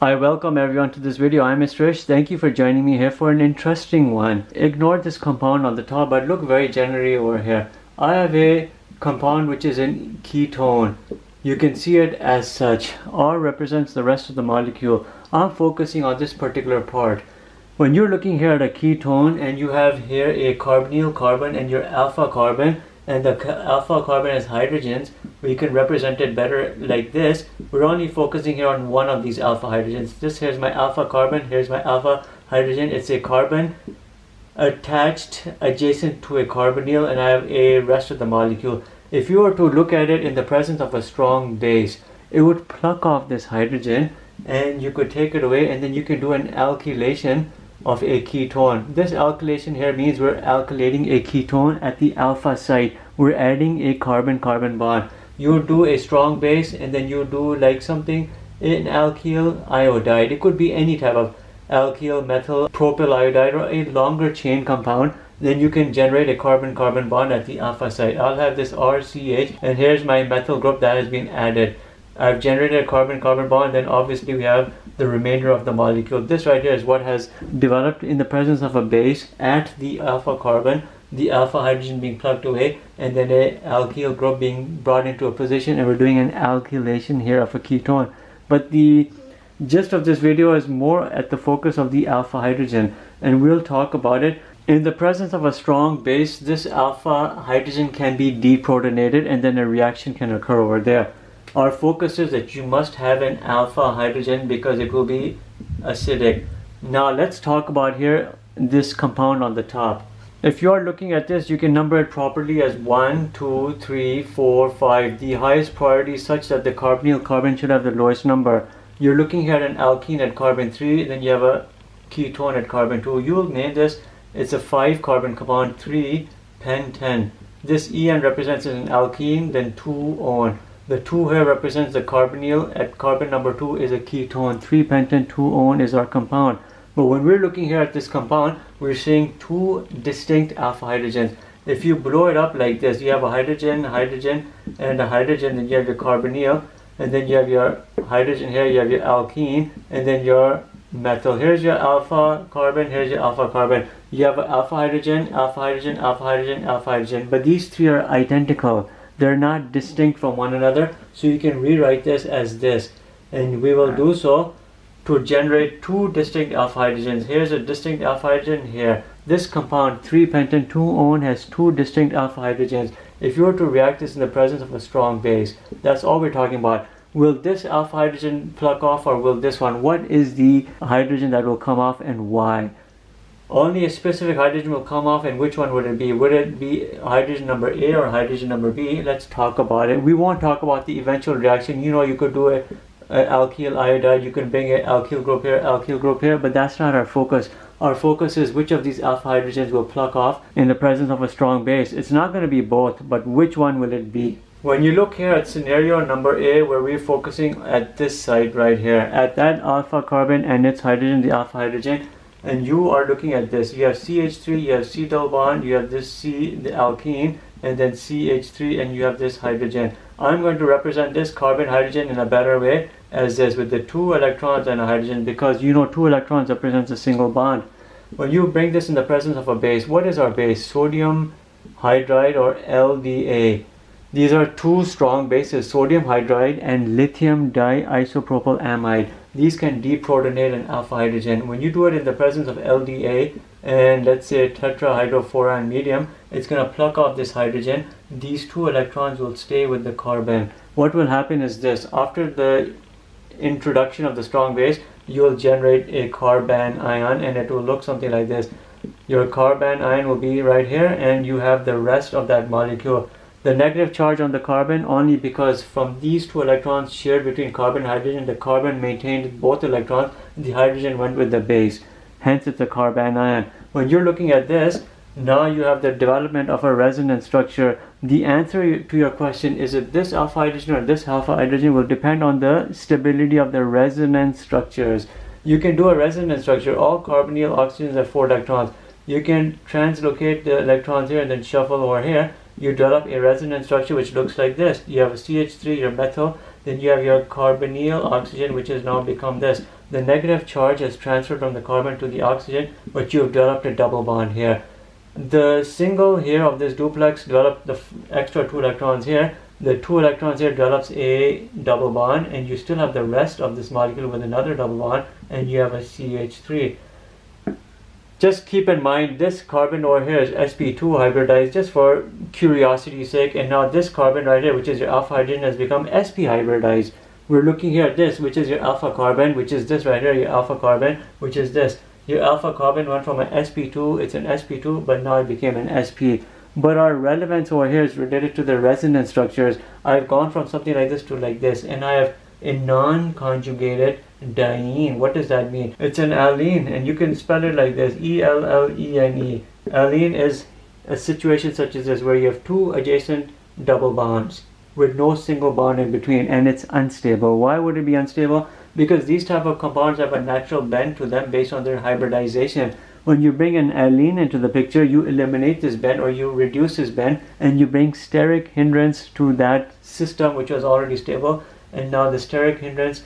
I welcome everyone to this video. I'm Mr. Ish. Thank you for joining me here for an interesting one. Ignore this compound on the top, but look very generally over here. I have a compound which is in ketone. You can see it as such. R represents the rest of the molecule. I'm focusing on this particular part. When you're looking here at a ketone and you have here a carbonyl carbon and your alpha carbon, and the alpha carbon has hydrogens, we can represent it better like this. We're only focusing here on one of these alpha hydrogens. This here's my alpha carbon, here's my alpha hydrogen. It's a carbon attached adjacent to a carbonyl, and I have a rest of the molecule. If you were to look at it in the presence of a strong base, it would pluck off this hydrogen and you could take it away, and then you can do an alkylation of a ketone. This alkylation here means we're alkylating a ketone at the alpha site. We're adding a carbon-carbon bond. You do a strong base and then you do like something in alkyl iodide. It could be any type of alkyl methyl propyl iodide or a longer chain compound. Then you can generate a carbon-carbon bond at the alpha site. I'll have this RCH, and here's my methyl group that has been added. I've generated a carbon-carbon bond, then obviously we have the remainder of the molecule. This right here is what has developed in the presence of a base at the alpha carbon, the alpha hydrogen being plucked away, and then a alkyl group being brought into a position, and we're doing an alkylation here of a ketone. But the gist of this video is more at the focus of the alpha hydrogen, and we'll talk about it. In the presence of a strong base, this alpha hydrogen can be deprotonated and then a reaction can occur over there. Our focus is that you must have an alpha hydrogen because it will be acidic. Now let's talk about here this compound on the top. If you are looking at this, you can number it properly as 1, 2, 3, 4, 5. The highest priority is such that the carbonyl carbon should have the lowest number. You're looking here at an alkene at carbon 3, then you have a ketone at carbon 2. You will name this, it's a 5 carbon compound, 3 pentane. This En represents an alkene, then 2-on. The 2 here represents the carbonyl. At carbon number 2 is a ketone. 3-pentane 2-on is our compound. But when we're looking here at this compound, we're seeing 2 distinct alpha hydrogens. If you blow it up like this, you have a hydrogen, hydrogen, and a hydrogen, then you have your carbonyl, and then you have your hydrogen here, you have your alkene, and then your methyl. Here's your alpha carbon, here's your alpha carbon. You have an alpha hydrogen, alpha hydrogen, alpha hydrogen, alpha hydrogen. But these 3 are identical. They're not distinct from one another, so you can rewrite this as this, and we will do so to generate 2 distinct alpha hydrogens. Here's a distinct alpha hydrogen here. This compound 3-pentane 2-on has 2 distinct alpha hydrogens. If you were to react this in the presence of a strong base, that's all we're talking about. Will this alpha hydrogen pluck off, or will this one? What is the hydrogen that will come off and why? Only a specific hydrogen will come off, and which one would it be? Would it be hydrogen number A or hydrogen number B? Let's talk about it. We won't talk about the eventual reaction. You know, you could do an alkyl iodide, you can bring an alkyl group here, but that's not our focus. Our focus is which of these alpha hydrogens will pluck off in the presence of a strong base. It's not going to be both, but which one will it be? When you look here at scenario number A, where we're focusing at this site right here, at that alpha carbon and its hydrogen, the alpha hydrogen, and you are looking at this, you have CH3, you have C double bond, you have this C, the alkene, and then CH3, and you have this hydrogen. I'm going to represent this carbon hydrogen in a better way as this, with the 2 electrons and a hydrogen, because you know 2 electrons represents a single bond. When you bring this in the presence of a base, what is our base? Sodium hydride, or LDA. These are 2 strong bases, sodium hydride and lithium diisopropyl amide. These can deprotonate an alpha hydrogen. When you do it in the presence of LDA and let's say tetrahydrofuran medium, it's going to pluck off this hydrogen. These 2 electrons will stay with the carbon. What will happen is this: after the introduction of the strong base, you will generate a carbon ion, and it will look something like this. Your carbon ion will be right here, and you have the rest of that molecule. The negative charge on the carbon, only because from these 2 electrons shared between carbon and hydrogen, the carbon maintained both electrons, the hydrogen went with the base. Hence it's a carbon ion. When you're looking at this, now you have the development of a resonance structure. The answer to your question, is it this alpha hydrogen or this alpha hydrogen, will depend on the stability of the resonance structures. You can do a resonance structure. All carbonyl oxygens have 4 electrons. You can translocate the electrons here and then shuffle over here. You develop a resonance structure which looks like this. You have a CH3, your methyl, then you have your carbonyl oxygen, which has now become this. The negative charge has transferred from the carbon to the oxygen, but you've developed a double bond here. The single here of this duplex developed the extra 2 electrons here. The 2 electrons here develops a double bond, and you still have the rest of this molecule with another double bond, and you have a CH3. Just keep in mind this carbon over here is sp2 hybridized just for curiosity's sake, and now this carbon right here, which is your alpha hydrogen, has become sp hybridized. We're looking here at this, which is your alpha carbon, which is this right here, your alpha carbon, which is this. Your alpha carbon went from an sp2, it's an sp2, but now it became an sp. But our relevance over here is related to the resonance structures. I've gone from something like this to like this, and I have a non-conjugated diene. What does that mean? It's an alkene, and you can spell it like this, E-L-L-E-N-E. Alkene is a situation such as this, where you have 2 adjacent double bonds with no single bond in between, and it's unstable. Why would it be unstable? Because these type of compounds have a natural bend to them based on their hybridization. When you bring an alkene into the picture, you eliminate this bend, or you reduce this bend, and you bring steric hindrance to that system which was already stable. And now the steric hindrance,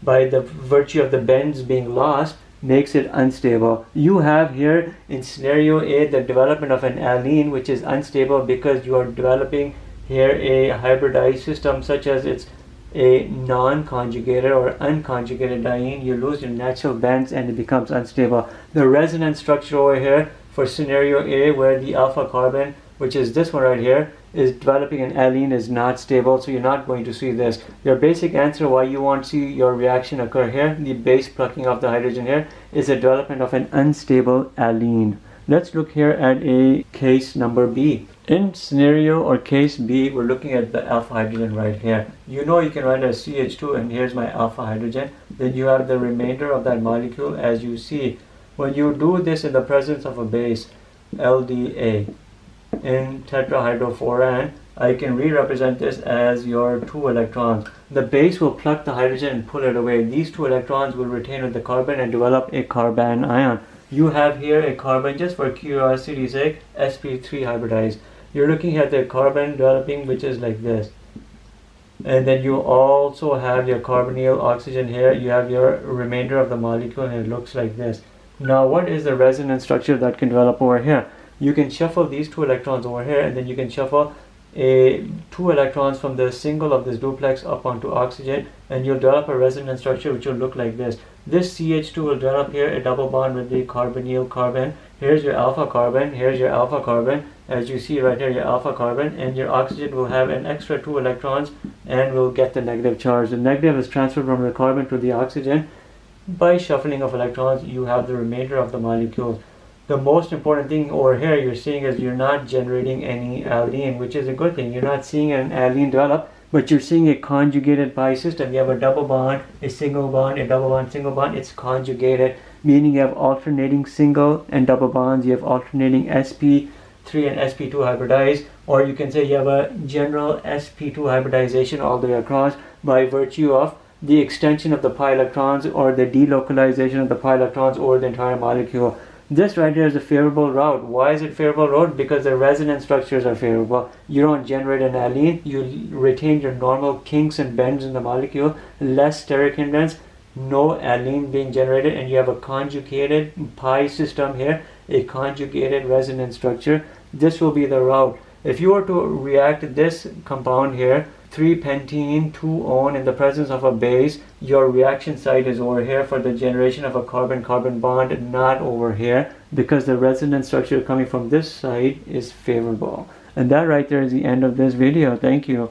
by the virtue of the bends being lost, makes it unstable. You have here in scenario A the development of an alkene which is unstable because you are developing here a hybridized system, such as it's a non-conjugated or unconjugated diene. You lose your natural bends and it becomes unstable. The resonance structure over here for scenario A, where the alpha carbon, which is this one right here, is developing an alkene, is not stable, so you're not going to see this. Your basic answer why you want to see your reaction occur here, the base plucking of the hydrogen here, is the development of an unstable alkene. Let's look here at a case number B. In scenario or case B, we're looking at the alpha hydrogen right here. You know you can write as CH2, and here's my alpha hydrogen. Then you have the remainder of that molecule as you see. When you do this in the presence of a base, LDA, in tetrahydrofuran, I can re-represent this as your 2 electrons. The base will pluck the hydrogen and pull it away. These 2 electrons will retain with the carbon and develop a carbon ion. You have here a carbon, just for curiosity's sake, sp3 hybridized. You're looking at the carbon developing, which is like this. And then you also have your carbonyl oxygen here. You have your remainder of the molecule, and it looks like this. Now, what is the resonance structure that can develop over here? You can shuffle these 2 electrons over here, and then you can shuffle 2 electrons from the single of this duplex up onto oxygen, and you'll develop a resonance structure which will look like this. This CH2 will develop here a double bond with the carbonyl carbon. Here's your alpha carbon, here's your alpha carbon. As you see right here, your alpha carbon, and your oxygen will have an extra 2 electrons and will get the negative charge. The negative is transferred from the carbon to the oxygen. By shuffling of electrons, you have the remainder of the molecules. The most important thing over here you're seeing is you're not generating any alkene, which is a good thing. You're not seeing an alkene develop, but you're seeing a conjugated pi system. You have a double bond, a single bond, a double bond, single bond. It's conjugated, meaning you have alternating single and double bonds. You have alternating sp3 and sp2 hybridized, or you can say you have a general sp2 hybridization all the way across by virtue of the extension of the pi electrons or the delocalization of the pi electrons over the entire molecule. This right here is a favorable route. Why is it favorable route? Because the resonance structures are favorable. You don't generate an alkene. You retain your normal kinks and bends in the molecule, less steric hindrance, no alkene being generated, and you have a conjugated pi system here, a conjugated resonance structure. This will be the route. If you were to react this compound here, 3-pentene, 2-one, in the presence of a base, your reaction site is over here for the generation of a carbon-carbon bond, not over here, because the resonance structure coming from this side is favorable. And that right there is the end of this video. Thank you.